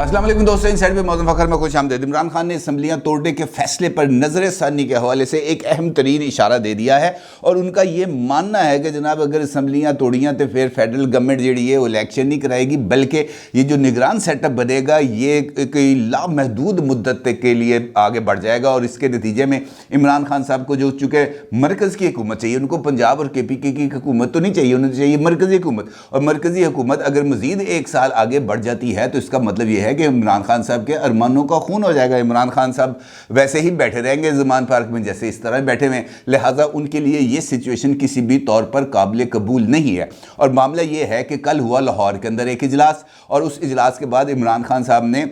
अस्सलाम वालेकुम दोस्तों, इन साइड पे मौजूद फखर में खुश आमदीद। इमरान खान ने असम्बलियाँ तोड़ने के फैसले पर नजर सानी के हवाले से एक अहम तरीन इशारा दे दिया है और उनका ये मानना है कि जनाब अगर असम्बलियाँ तोड़ियाँ तो फिर फेडरल गवर्नमेंट जी है वो इलेक्शन नहीं कराएगी, बल्कि ये जो निगरान सेटअप बनेगा ये कोई लामहदूद मुद्दत के लिए आगे बढ़ जाएगा और इसके नतीजे में इमरान खान साहब को जो चूँकि मरकज़ की हुकूमत चाहिए, उनको पंजाब और KPK की हुकूमत तो नहीं चाहिए, उन्हें चाहिए मरकज़ी हुकूमत। और मरकज़ी हुकूमत अगर मज़ीद एक साल आगे बढ़ जाती है तो इसका मतलब ये है कि इमरान खान साहब के अरमानों का खून हो जाएगा। इमरान खान साहब वैसे ही बैठे रहेंगे ज़मान पार्क में जैसे इस तरह बैठे हुए, लिहाजा उनके लिए ये सिचुएशन किसी भी तौर पर काबिल कबूल नहीं है। और मामला ये है कि कल हुआ लाहौर के अंदर एक इजलास और उस इजलास के बाद इमरान खान साहब ने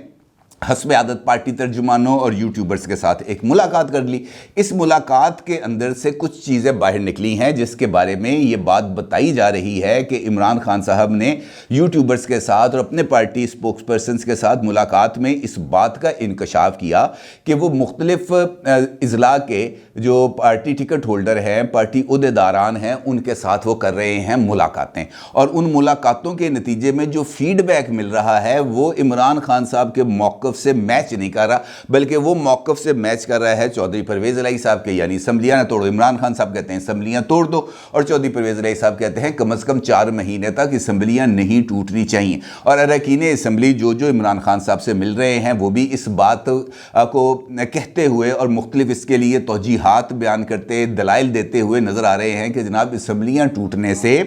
हस्ब आदत पार्टी तर्जुमानों और यूट्यूबर्स के साथ एक मुलाकात कर ली। इस मुलाकात के अंदर से कुछ चीज़ें बाहर निकली हैं जिसके बारे में ये बात बताई जा रही है कि इमरान खान साहब ने यूट्यूबर्स के साथ और अपने पार्टी स्पोक्सपर्सन्स के साथ मुलाकात में इस बात का इंकशाफ किया कि वो मुख्तलिफ अज़ला के जो पार्टी टिकट होल्डर हैं, पार्टी उहदेदारान हैं, उनके साथ वो कर रहे हैं मुलाकातें। और उन मुलाकातों के नतीजे में जो फीडबैक मिल रहा है वो इमरान खान साहब के मौक़िफ़ से मैच नहीं कर रहा, बल्कि वो मौक़िफ़ से मैच कर रहा है चौधरी परवेज़ इलाही साहब के, यानी असम्बलियाँ ना तोड़ो। इमरान खान साहब कहते हैं असम्बलियाँ तोड़ दो और चौधरी परवेज़ इलाही साहब कहते हैं कम से कम 4 महीने तक असम्बलियाँ नहीं टूटनी चाहिए। और अरकान असम्बली जो इमरान खान साहब से मिल रहे हैं वो भी इस बात को कहते हुए और मुख्तलिफ इसके लिए तौजीहात बयान करते, दलाइल देते हुए नज़र आ रहे हैं कि जनाब असम्बलियाँ टूटने से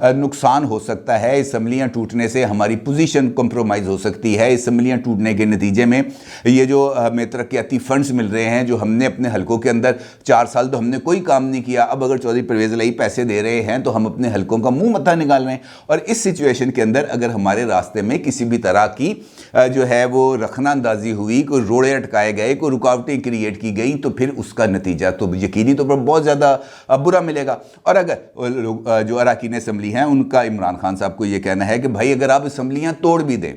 नुकसान हो सकता है, असम्बलियाँ टूटने से हमारी पोजीशन कंप्रोमाइज़ हो सकती है, असम्बलियाँ टूटने के नतीजे में ये जो हमें तरक्याती फ़ंड्स मिल रहे हैं जो हमने अपने हलकों के अंदर 4 साल तो हमने कोई काम नहीं किया, अब अगर चौधरी परवेज़ इलाही पैसे दे रहे हैं तो हम अपने हलकों का मुंह मत्था निकाल रहे हैं। और इस सिचुएशन के अंदर अगर हमारे रास्ते में किसी भी तरह की जो है वो रखना अंदाजी हुई, कोई रोड़े अटकाए गए, कोई रुकावटें क्रिएट की गई तो फिर उसका नतीजा तो यकीनी तौर पर बहुत ज़्यादा बुरा मिलेगा। और अगर जो अरकान असम्बली हैं उनका इमरान खान साहब को यह कहना है कि भाई अगर आप असम्बलियां तोड़ भी दें,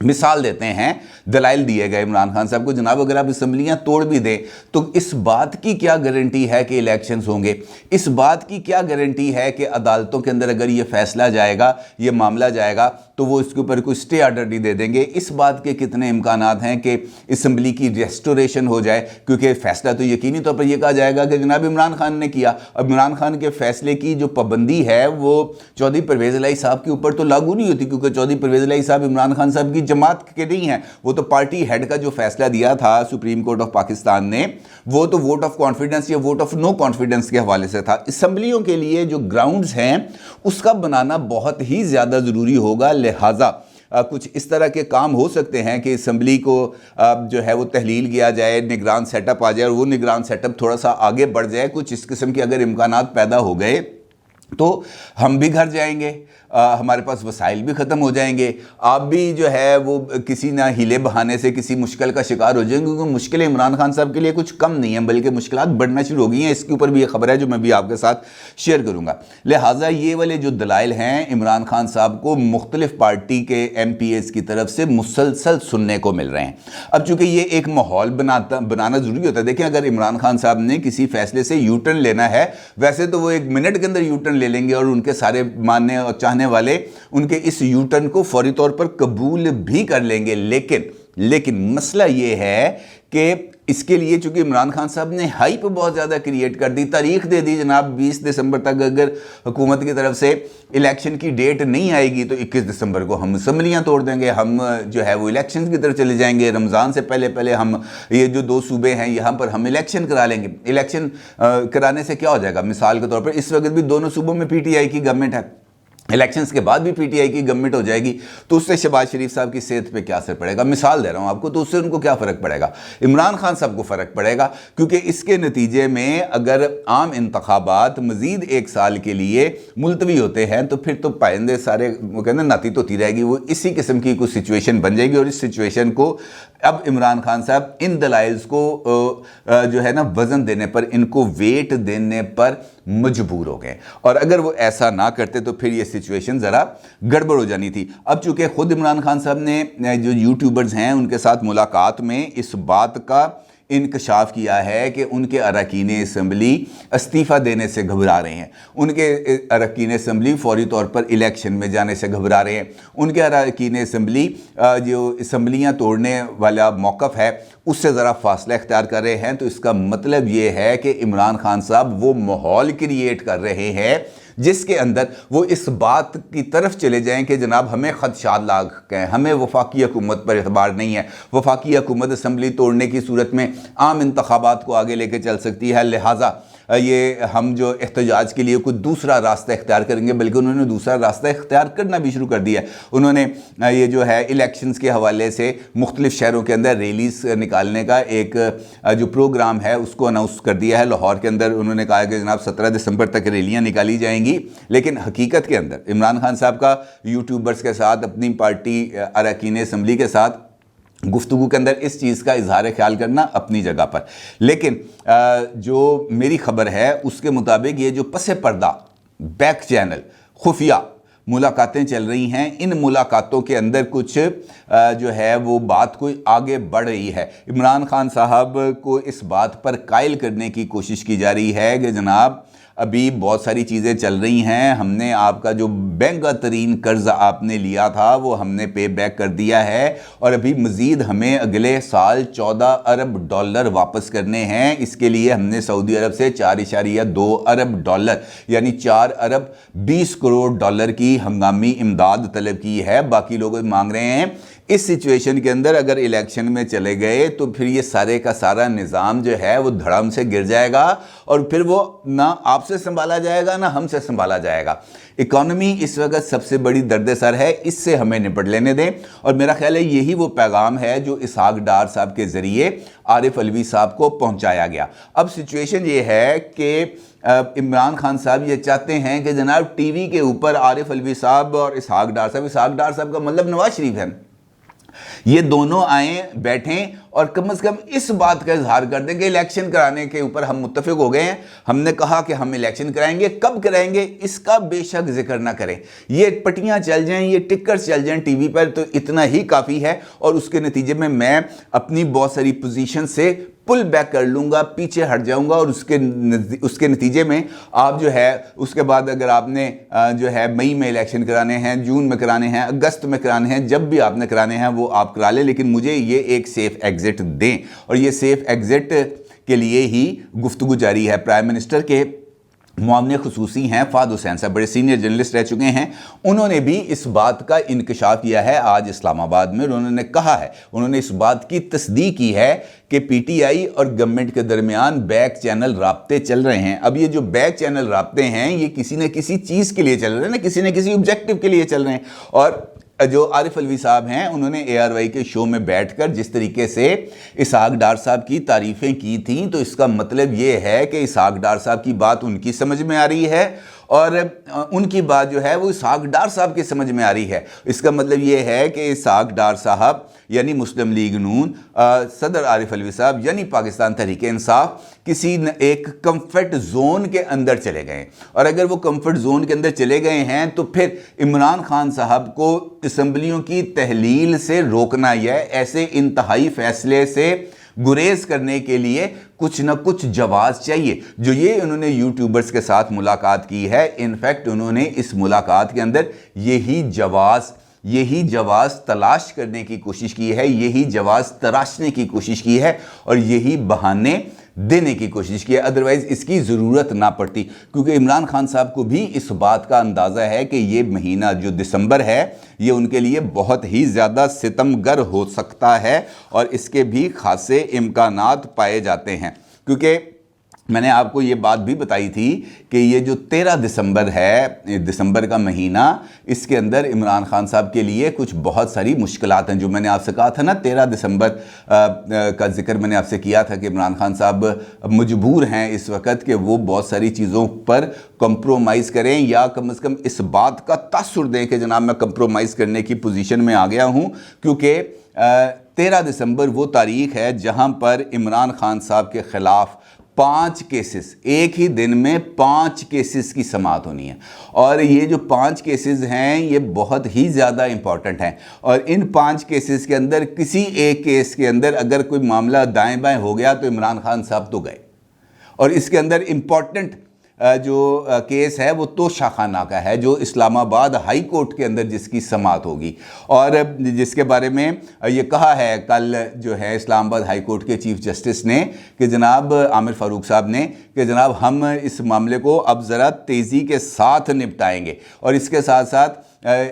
मिसाल देते हैं, दलाइल दिए गए इमरान खान साहब को, जनाब अगर आप असम्बलियाँ तोड़ भी दें तो इस बात की क्या गारंटी है कि इलेक्शंस होंगे, इस बात की क्या गारंटी है कि अदालतों के अंदर अगर ये फैसला जाएगा, ये मामला जाएगा तो वो इसके ऊपर कोई स्टे ऑर्डर नहीं दे देंगे। इस बात के कितने इम्कानात हैं कि असम्बली की रेस्टोरेशन हो जाए, क्योंकि फ़ैसला तो यकीनी तौर पर यह कहा जाएगा कि जनाब इमरान खान ने किया। अब इमरान खान के फ़ैसले की जो पाबंदी है वो चौधरी परवेज़ इलाही साहब के ऊपर तो लागू नहीं होती, क्योंकि चौधरी परवेज़ इलाही साहब इमरान खान साहब की जमात के नहीं है, वो तो पार्टी हेड का जो फैसला दिया था सुप्रीम कोर्ट ऑफ पाकिस्तान ने वो तो वोट ऑफ कॉन्फिडेंस या वोट ऑफ नो कॉन्फिडेंस के हवाले से था। असम्बलियों के लिए जो ग्राउंड्स हैं उसका बनाना बहुत ही ज़्यादा ज़रूरी होगा, लिहाजा कुछ इस तरह के काम हो सकते हैं कि असम्बली को जो है वो तहलील किया जाए, निगरान सेटअप आ जाए और वो निगरान सेटअप थोड़ा सा आगे बढ़ जाए। कुछ इस किस्म के अगर इम्कानात पैदा हो गए तो हम भी घर जाएंगे, हमारे पास वसाइल भी ख़त्म हो जाएंगे, आप भी जो है वो किसी ना हीले बहाने से किसी मुश्किल का शिकार हो जाएंगे, क्योंकि मुश्किलें इमरान खान साहब के लिए कुछ कम नहीं है बल्कि मुश्किलात बढ़ना शुरू हो गई हैं। इसके ऊपर भी ये खबर है जो मैं भी आपके साथ शेयर करूँगा। लिहाजा ये वाले जो दलाइल हैं इमरान खान साहब को मुख्तलिफ पार्टी के MPs की तरफ से मुसलसल सुनने को मिल रहे हैं। अब चूँकि ये एक माहौल बनाना ज़रूरी होता है। देखिए अगर इमरान खान साहब ने किसी फैसले से यू टर्न लेना है, वैसे तो वो 1 मिनट के अंदर यू टर्न ले लेंगे और उनके सारे मानने और चाहने वाले उनके इस यू टर्न को फौरी तौर पर कबूल भी कर लेंगे। लेकिन मसला ये है कि इसके लिए चूंकि इमरान खान साहब ने हाइप बहुत ज़्यादा क्रिएट कर दी, तारीख दे दी जनाब 20 दिसंबर तक अगर हुकूमत की तरफ से इलेक्शन की डेट नहीं आएगी तो 21 दिसंबर को हम असम्बलियाँ तोड़ देंगे, हम जो है वो इलेक्शन की तरफ चले जाएंगे, रमज़ान से पहले हम ये जो 2 सूबे हैं यहाँ पर हम इलेक्शन करा लेंगे। इलेक्शन कराने से क्या हो जाएगा, मिसाल के तौर पर इस वक्त भी दोनों सूबों में PTI की गवर्नमेंट है, इलेक्शंस के बाद भी PTI की गवर्नमेंट हो जाएगी तो उससे शहबाज शरीफ साहब की सेहत पे क्या असर पड़ेगा, मिसाल दे रहा हूँ आपको, तो उससे उनको क्या फ़र्क पड़ेगा, इमरान खान साहब को फ़र्क पड़ेगा, क्योंकि इसके नतीजे में अगर आम इंतखाबात मज़ीद 1 साल के लिए मुलतवी होते हैं तो फिर तो पाइंदे सारे वो कहते हैं नाती तोती रहेगी, वो इसी किस्म की कुछ सिचुएशन बन जाएगी। और इस सिचुएशन को अब इमरान खान साहब इन दलाइल्स को जो है ना वज़न देने पर, इनको वेट देने पर मजबूर हो गए, और अगर वो ऐसा ना करते तो फिर ये सिचुएशन ज़रा गड़बड़ हो जानी थी। अब चूँकि ख़ुद इमरान खान साहब ने जो यूट्यूबर्स हैं उनके साथ मुलाकात में इस बात का इंकशाफ किया है कि उनके अरकान असम्बली इस्तीफ़ा देने से घबरा रहे हैं, उनके अरकान असम्बली फौरी तौर पर इलेक्शन में जाने से घबरा रहे हैं, उनके अरकान असम्बली जो असम्बलियाँ तोड़ने वाला मौक़िफ़ है उससे ज़रा फासला इख्तियार कर रहे हैं। तो इसका मतलब ये है कि इमरान खान साहब वो माहौल क्रिएट कर रहे हैं जिसके अंदर वो इस बात की तरफ चले जाएं कि जनाब हमें ख़दशात लाग हैं, हमें वफाकी हुकूमत पर एतबार नहीं है, वफाकी हुकूमत असम्बली तोड़ने की सूरत में आम इंतखाबात को आगे लेके चल सकती है, लिहाजा ये हम जो एहतजाज के लिए कोई दूसरा रास्ता इख्तियार करेंगे, बल्कि उन्होंने दूसरा रास्ता इख्तियार करना भी शुरू कर दिया है। उन्होंने ये जो है इलेक्शंस के हवाले से मुख्तलिफ शहरों के अंदर रैलीज निकालने का एक जो प्रोग्राम है उसको अनाउंस कर दिया है। लाहौर के अंदर उन्होंने कहा कि जनाब 17 दिसंबर तक रैलियाँ निकाली जाएंगी, लेकिन हकीकत के अंदर इमरान खान साहब का यूट्यूबर्स के साथ, अपनी पार्टी अरकान असम्बली के साथ गुफ्तगू के अंदर इस चीज़ का इजहार ख्याल करना अपनी जगह पर, लेकिन जो मेरी खबर है उसके मुताबिक ये जो पसे पर्दा बैक चैनल खुफिया मुलाकातें चल रही हैं, इन मुलाकातों के अंदर कुछ जो है वो बात कोई आगे बढ़ रही है। इमरान खान साहब को इस बात पर कायल करने की कोशिश की जा रही है कि जनाब अभी बहुत सारी चीज़ें चल रही हैं, हमने आपका जो महंगा तरीन कर्ज़ आपने लिया था वो हमने पे बैक कर दिया है और अभी मज़ीद हमें अगले साल 14 अरब डॉलर वापस करने हैं। इसके लिए हमने सऊदी अरब से 4.2 अरब डॉलर यानी 4 अरब 20 करोड़ डॉलर की हंगामी इमदाद तलब की है, बाकी लोग मांग रहे हैं। इस सिचुएशन के अंदर अगर इलेक्शन में चले गए तो फिर ये सारे का सारा निज़ाम जो है वो धड़म से गिर जाएगा और फिर वो ना आपसे संभाला जाएगा ना हमसे संभाला जाएगा। इकॉनमी इस वक्त सबसे बड़ी दर्द-ए-सर है, इससे हमें निपट लेने दें। और मेरा ख्याल है यही वो पैगाम है जो इसहाक डार साहब के ज़रिए आरिफ अलवी साहब को पहुंचाया गया। अब सिचुएशन ये है कि इमरान खान साहब ये चाहते हैं कि जनाब टीवी के ऊपर आरिफ अलवी साहब और इसहाक डार साहब का मतलब नवाज शरीफ है, ये दोनों आए बैठें और कम से कम इस बात का इजहार कर दें कि इलेक्शन कराने के ऊपर हम मुत्तफिक हो गए हैं, हमने कहा कि हम इलेक्शन कराएंगे, कब कराएंगे इसका बेशक जिक्र ना करें, ये पट्टियां चल जाएं, ये टिकर्स चल जाएं टीवी पर, तो इतना ही काफ़ी है। और उसके नतीजे में मैं अपनी बहुत सारी पोजीशन से पुल बैक कर लूँगा, पीछे हट जाऊँगा और उसके नतीजे में आप जो है उसके बाद अगर आपने जो है मई में इलेक्शन कराने हैं, जून में कराने हैं, अगस्त में कराने हैं, जब भी आपने कराने हैं वो आप करा लें, लेकिन मुझे ये एक सेफ़ एग्ज़िट दें। और ये सेफ़ एग्ज़िट के लिए ही गुफ्तगू जारी है। प्राइम मिनिस्टर के मुआवने खुसूसी हैं फ़ाद हुसैन साहब, बड़े सीनियर जर्नलिस्ट रह चुके हैं, उन्होंने भी इस बात का इंकशाफ किया है आज इस्लामाबाद में। उन्होंने कहा है, उन्होंने इस बात की तस्दीक की है कि पीटीआई और गवर्नमेंट के दरमियान बैक चैनल राब्ते चल रहे हैं। अब ये जो बैक चैनल राब्ते हैं ये किसी न किसी चीज़ के लिए चल रहे हैं ना, किसी न किसी ऑब्जेक्टिव के लिए चल रहे हैं। और जो आरिफ अलवी साहब हैं उन्होंने ARY के शो में बैठकर जिस तरीके से इसहाक डार साहब की तारीफ़ें की थी, तो इसका मतलब ये है कि इसहाक डार साहब की बात उनकी समझ में आ रही है और उनकी बात जो है वो इसहाक डार साहब की समझ में आ रही है। इसका मतलब ये है कि इसहाक डार साहब यानी मुस्लिम लीग नून, सदर आरिफ अलवी साहब यानी पाकिस्तान तहरीक इंसाफ किसी न एक कंफर्ट जोन के अंदर चले गए। और अगर वो कंफर्ट जोन के अंदर चले गए हैं तो फिर इमरान खान साहब को असम्बलियों की तहलील से रोकना या ऐसे इंतहाई फैसले से गुरेज करने के लिए कुछ ना कुछ जवाब चाहिए। जो ये उन्होंने यूट्यूबर्स के साथ मुलाकात की है, इनफैक्ट उन्होंने इस मुलाकात के अंदर यही जवाब तलाश करने की कोशिश की है, यही जवाब तराशने की कोशिश की है और यही बहाने देने की कोशिश की है। अदरवाइज़ इसकी ज़रूरत ना पड़ती, क्योंकि इमरान खान साहब को भी इस बात का अंदाज़ा है कि ये महीना जो दिसंबर है ये उनके लिए बहुत ही ज़्यादा सितमगर हो सकता है और इसके भी खासे इम्कानात पाए जाते हैं। क्योंकि मैंने आपको ये बात भी बताई थी कि ये जो 13 दिसंबर है, दिसंबर का महीना, इसके अंदर इमरान खान साहब के लिए कुछ बहुत सारी मुश्किलात हैं। जो मैंने आपसे कहा था ना 13 दिसंबर का जिक्र मैंने आपसे किया था कि इमरान खान साहब मजबूर हैं इस वक्त कि वो बहुत सारी चीज़ों पर कंप्रोमाइज़ करें या कम से कम इस बात का तासुर दें कि जनाब मैं कंप्रोमाइज़ करने की पोजीशन में आ गया हूँ। क्योंकि 13 दिसंबर वो तारीख़ है जहाँ पर इमरान खान साहब के ख़िलाफ़ 5 केसेस, एक ही दिन में 5 केसेस की समाअत होनी है। और ये जो 5 केसेस हैं ये बहुत ही ज़्यादा इंपॉर्टेंट हैं। और इन 5 केसेस के अंदर किसी एक केस के अंदर अगर कोई मामला दाएं बाएं हो गया तो इमरान खान साहब तो गए। और इसके अंदर इंपॉर्टेंट जो केस है वो तोशा खाना का है, जो इस्लामाबाद हाई कोर्ट के अंदर जिसकी समाअत होगी और जिसके बारे में ये कहा है कल जो है इस्लामाबाद हाई कोर्ट के चीफ जस्टिस ने कि जनाब आमिर फ़ारूक साहब ने कि जनाब हम इस मामले को अब ज़रा तेज़ी के साथ निपटाएंगे। और इसके साथ साथ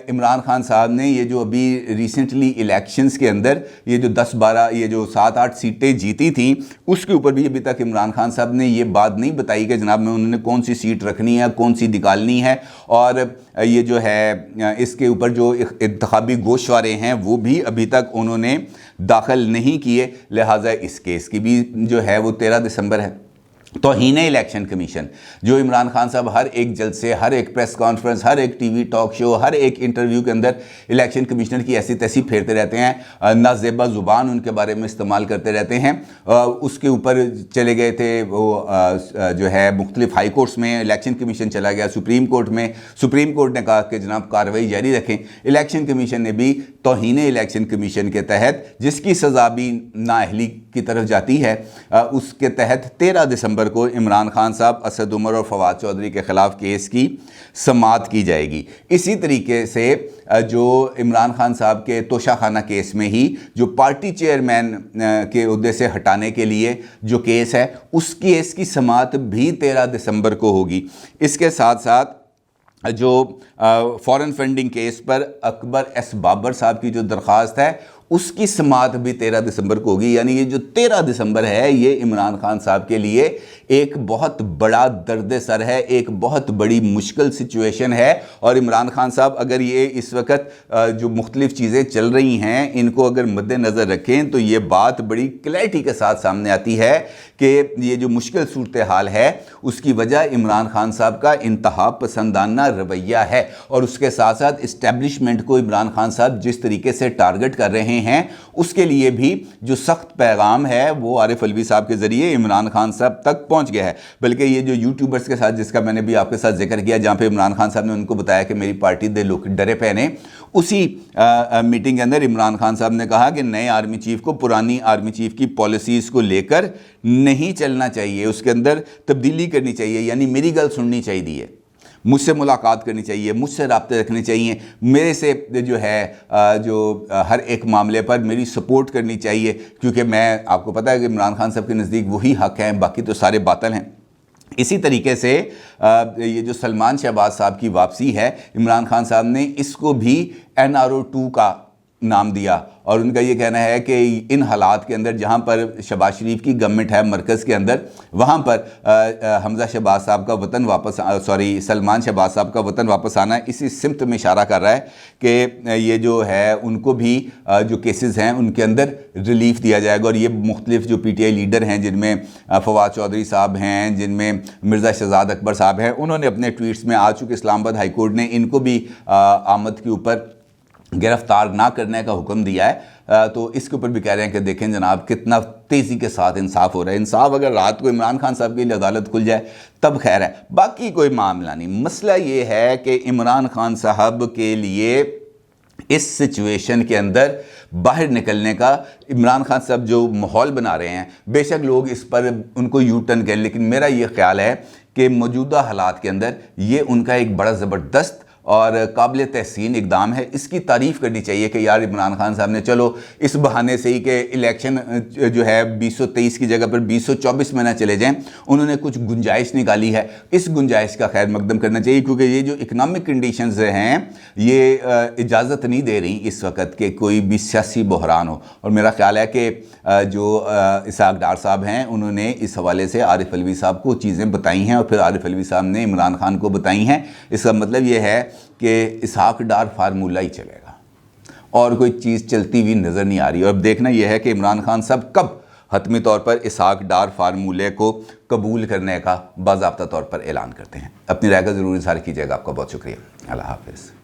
इमरान खान साहब ने ये जो अभी रिसेंटली इलेक्शंस के अंदर ये जो 10-12 ये जो 7-8 सीटें जीती थी उसके ऊपर भी अभी तक इमरान खान साहब ने ये बात नहीं बताई कि जनाब में उन्होंने कौन सी सीट रखनी है, कौन सी निकालनी है। और ये जो है इसके ऊपर जो इंतखाबी गोशवारे हैं वो भी अभी तक उन्होंने दाखिल नहीं किए। लिहाजा इस केस की भी जो है वो 13 दिसंबर है। तौहीन इलेक्शन कमीशन, जो इमरान खान साहब हर एक जलसे, हर एक प्रेस कॉन्फ्रेंस, हर एक टीवी टॉक शो, हर एक इंटरव्यू के अंदर इलेक्शन कमिश्नर की ऐसी तैसी फेरते रहते हैं, नाजेबा ज़ुबान उनके बारे में इस्तेमाल करते रहते हैं। उसके ऊपर चले गए थे वो जो है मुख्तलिफ हाई कोर्ट्स में, इलेक्शन कमीशन चला गया सुप्रीम कोर्ट में। सुप्रीम कोर्ट ने कहा कि जनाब कार्रवाई जारी रखें। इलेक्शन कमीशन ने भी तौहीन इलेक्शन कमीशन के तहत जिसकी सज़ा भी नाअहली की तरफ जाती है उसके तहत 13 दिसंबर को इमरान खान साहब, असद उमर और फवाद चौधरी के खिलाफ केस की समाअत की जाएगी। इसी तरीके से जो इमरान खान साहब के तोशा खाना केस में ही जो पार्टी चेयरमैन के ओहदे से हटाने के लिए जो केस है उस केस की समाअत भी 13 दिसंबर को होगी। इसके साथ साथ जो फॉरेन फंडिंग केस पर अकबर एस बाबर साहब की जो दरख्वास्त है उसकी समाअत भी 13 दिसंबर को होगी। यानी ये जो 13 दिसंबर है ये इमरान खान साहब के लिए एक बहुत बड़ा दर्द सर है, एक बहुत बड़ी मुश्किल सिचुएशन है। और इमरान खान साहब अगर ये इस वक्त जो मुख्तलिफ चीज़ें चल रही हैं इनको अगर मद्देनज़र रखें तो ये बात बड़ी क्लैरिटी के साथ सामने आती है कि ये जो मुश्किल सूरत हाल है उसकी वजह इमरान खान साहब का इंतहा पसंदाना रवैया है। और उसके साथ साथ इस्टेब्लिशमेंट को इमरान खान साहब जिस तरीके से टारगेट कर रहे हैं उसके लिए भी जो सख्त पैगाम है वो आरिफ अलवी साहब के ज़रिए इमरान खान साहब तक पहुंच गया है। बल्कि ये जो यूट्यूबर्स के साथ जिसका मैंने भी आपके साथ जिक्र किया जहां पे इमरान खान साहब ने उनको बताया कि मेरी पार्टी दे लोग डरे पहने, उसी मीटिंग के अंदर इमरान खान साहब ने कहा कि नए आर्मी चीफ को पुरानी आर्मी चीफ की पॉलिसीज़ को लेकर नहीं चलना चाहिए, उसके अंदर तब्दीली करनी चाहिए। यानी मेरी गल सुननी चाहिए, मुझसे मुलाकात करनी चाहिए, मुझसे राब्ते रखने चाहिए, मेरे से जो है जो हर एक मामले पर मेरी सपोर्ट करनी चाहिए। क्योंकि मैं आपको पता है कि इमरान खान साहब के नज़दीक वही हक़ हैं, बाकी तो सारे बातिल हैं। इसी तरीके से ये जो सलमान शहबाज साहब की वापसी है इमरान खान साहब ने इसको भी NRO 2 का नाम दिया। और उनका ये कहना है कि इन हालात के अंदर जहाँ पर शहबाज शरीफ की गवर्नमेंट है मरकज़ के अंदर, वहाँ पर हमज़ा शहबाज साहब का वतन वापस सलमान शहबाज साहब का वतन वापस आना इसी सिमत में इशारा कर रहा है कि ये जो है उनको भी जो केसेस हैं उनके अंदर रिलीफ दिया जाएगा। और ये मुख्तलिफ जो PTI लीडर हैं जिनमें फवाद चौधरी साहब हैं, जिनमें मिर्ज़ा शहजाद अकबर साहब हैं, उन्होंने अपने ट्वीट्स में, आ चुके इस्लामाबाद हाई कोर्ट ने इनको भी आमद के ऊपर गिरफ्तार ना करने का हुक्म दिया है। तो इसके ऊपर भी कह रहे हैं कि देखें जनाब कितना तेज़ी के साथ इंसाफ हो रहा है। इंसाफ अगर रात को इमरान खान साहब के लिए अदालत खुल जाए तब खैर है, बाकी कोई मामला नहीं। मसला ये है कि इमरान खान साहब के लिए इस सिचुएशन के अंदर बाहर निकलने का इमरान खान साहब जो माहौल बना रहे हैं, बेशक लोग इस पर उनको यू टर्न करें, लेकिन मेरा ये ख्याल है कि मौजूदा हालात के अंदर ये उनका एक बड़ा ज़बरदस्त और काबिल तहसीन इकदाम है। इसकी तारीफ़ करनी चाहिए कि यार इमरान खान साहब ने चलो इस बहाने से ही कि इलेक्शन जो है 2023 की जगह पर 2024 में ना चले जाएं, उन्होंने कुछ गुंजाइश निकाली है, इस गुंजाइश का खैर मकदम करना चाहिए। क्योंकि ये जो इकनॉमिक कंडीशंस हैं ये इजाज़त नहीं दे रही इस वक्त के कोई भी सियासी बहरान हो। और मेरा ख्याल है कि जो इसहाक डार साहब हैं उन्होंने इस हवाले से आरिफ अलवी साहब को चीज़ें बताई हैं और फिर आरिफ अलवी साहब ने इमरान खान को बताई हैं। इसका मतलब ये है कि इसहाक डार फार्मूला ही चलेगा और कोई चीज़ चलती हुई नज़र नहीं आ रही। और अब देखना यह है कि इमरान खान साहब कब हतमी तौर पर इसहाक डार फार्मूले को कबूल करने का बाज़ाब्ता तौर पर ऐलान करते हैं। अपनी राय का ज़रूर इज़हार कीजिएगा। आपका बहुत शुक्रिया। अल्लाह हाफ़िज़।